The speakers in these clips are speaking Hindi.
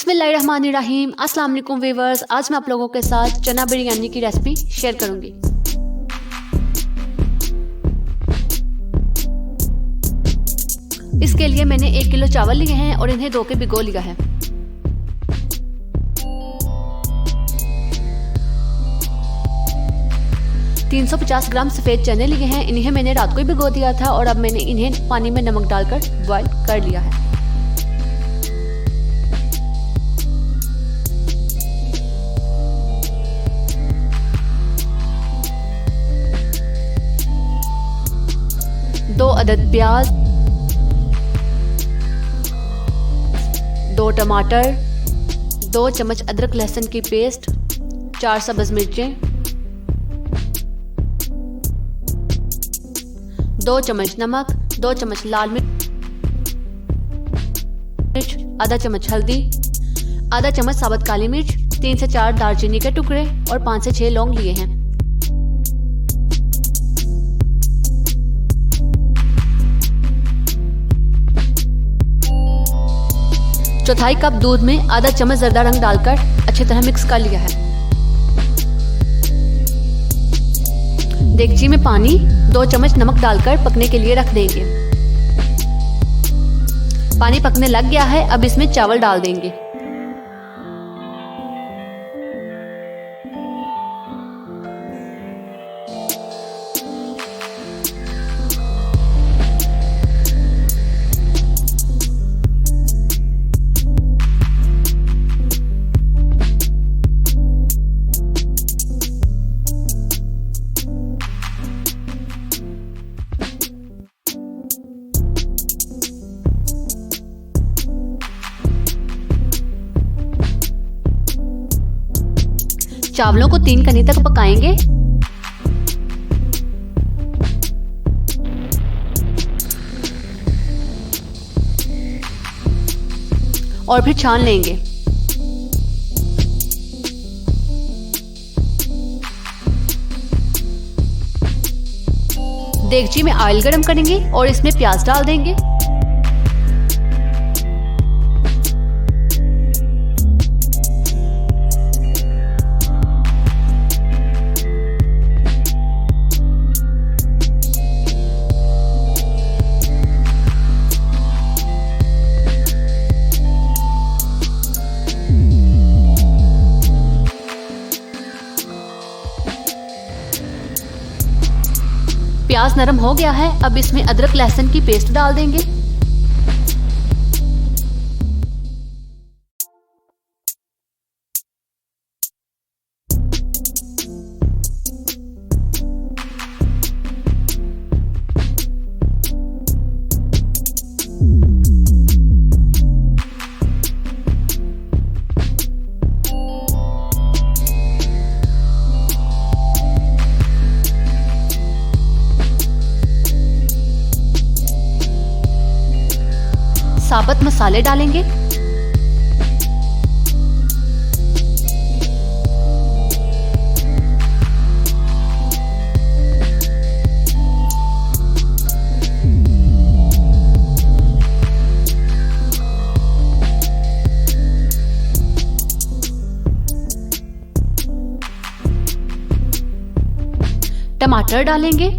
बिस्मिल्लाहिर्रहमानिर्रहीम। अस्सलाम वालेकुम व्यूअर्स, आज मैं आप लोगों के साथ चना बिरयानी की रेसिपी शेयर करूंगी। इसके लिए मैंने 1 किलो चावल लिए हैं और इन्हें धो के भिगो लिया है। तीन 350 ग्राम सफ़ेद चने लिए हैं, इन्हें मैंने रात को ही भिगो दिया था और अब मैंने इन्हें पानी में नमक डालकर बॉईल कर लिया है। दो अदद प्याज, 2 टमाटर, 2 चम्मच अदरक लहसुन की पेस्ट, 4 सब्ज़ मिर्चें, 2 चम्मच नमक, 2 चम्मच लाल मिर्च, आधा चम्मच हल्दी, आधा चम्मच साबुत काली मिर्च, 3 से 4 दालचीनी के टुकड़े और 5 से 6 लौंग लिए हैं। चौथाई कप दूध में आधा चम्मच जर्दा रंग डालकर अच्छी तरह मिक्स कर लिया है। देगची में पानी 2 चम्मच नमक डालकर पकने के लिए रख देंगे। पानी पकने लग गया है, अब इसमें चावल डाल देंगे। चावलों को 3 कनी तक पकाएंगे। और फिर छान लेंगे। देगची में ऑयल गरम करेंगे और इसमें प्याज डाल देंगे। प्याज नरम हो गया है, अब इसमें अदरक लहसुन की पेस्ट डाल देंगे। साबुत मसाले डालेंगे। टमाटर डालेंगे।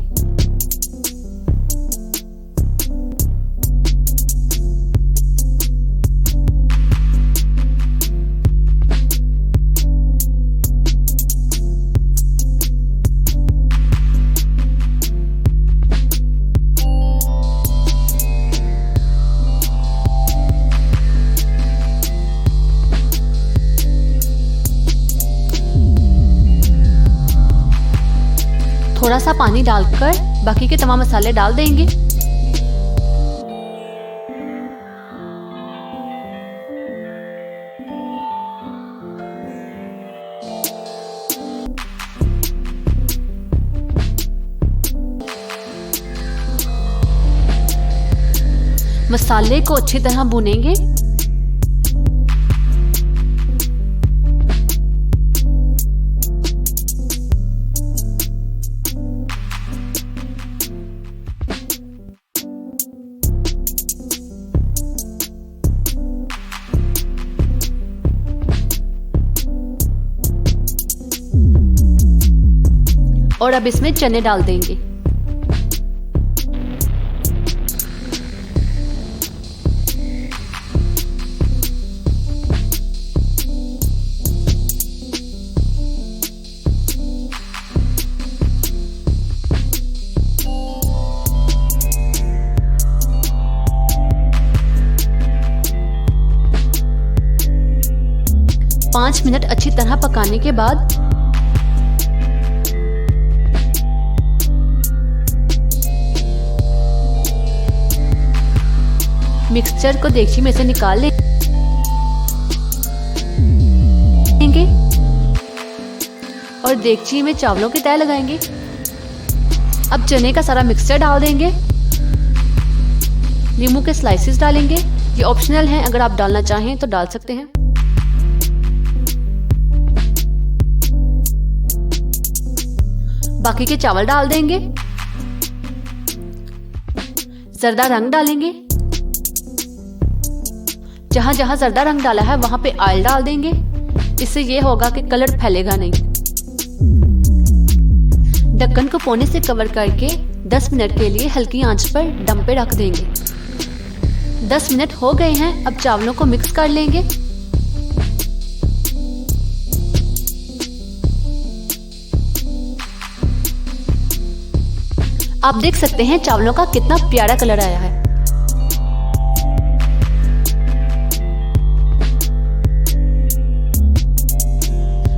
थोड़ा सा पानी डालकर बाकी के तमाम मसाले डाल देंगे। मसाले को अच्छी तरह भूनेंगे। और अब इसमें चने डाल देंगे। पाँच मिनट अच्छी तरह पकाने के बाद मिक्सचर को देगची में से निकाल लेंगे और देगची में चावलों की तह लगाएंगे। अब चने का सारा मिक्सचर डाल देंगे। नींबू के स्लाइसेस डालेंगे, ये ऑप्शनल हैं, अगर आप डालना चाहें तो डाल सकते हैं। बाकी के चावल डाल देंगे। जर्दा रंग डालेंगे, जहां जहां जर्दा रंग डाला है वहां पे ऑयल डाल देंगे। इससे ये होगा कि कलर फैलेगा नहीं। ढक्कन को कोने से कवर करके 10 मिनट के लिए हल्की आंच पर दम पे रख देंगे। 10 मिनट हो गए हैं, अब चावलों को मिक्स कर लेंगे। आप देख सकते हैं चावलों का कितना प्यारा कलर आया है।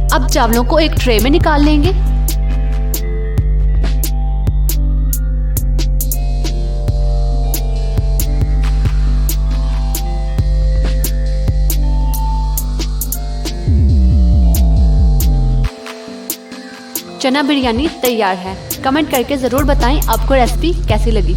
अब चावलों को एक ट्रे में निकाल लेंगे। चना बिरयानी तैयार है। कमेंट करके ज़रूर बताएं आपको रेसिपी कैसी लगी।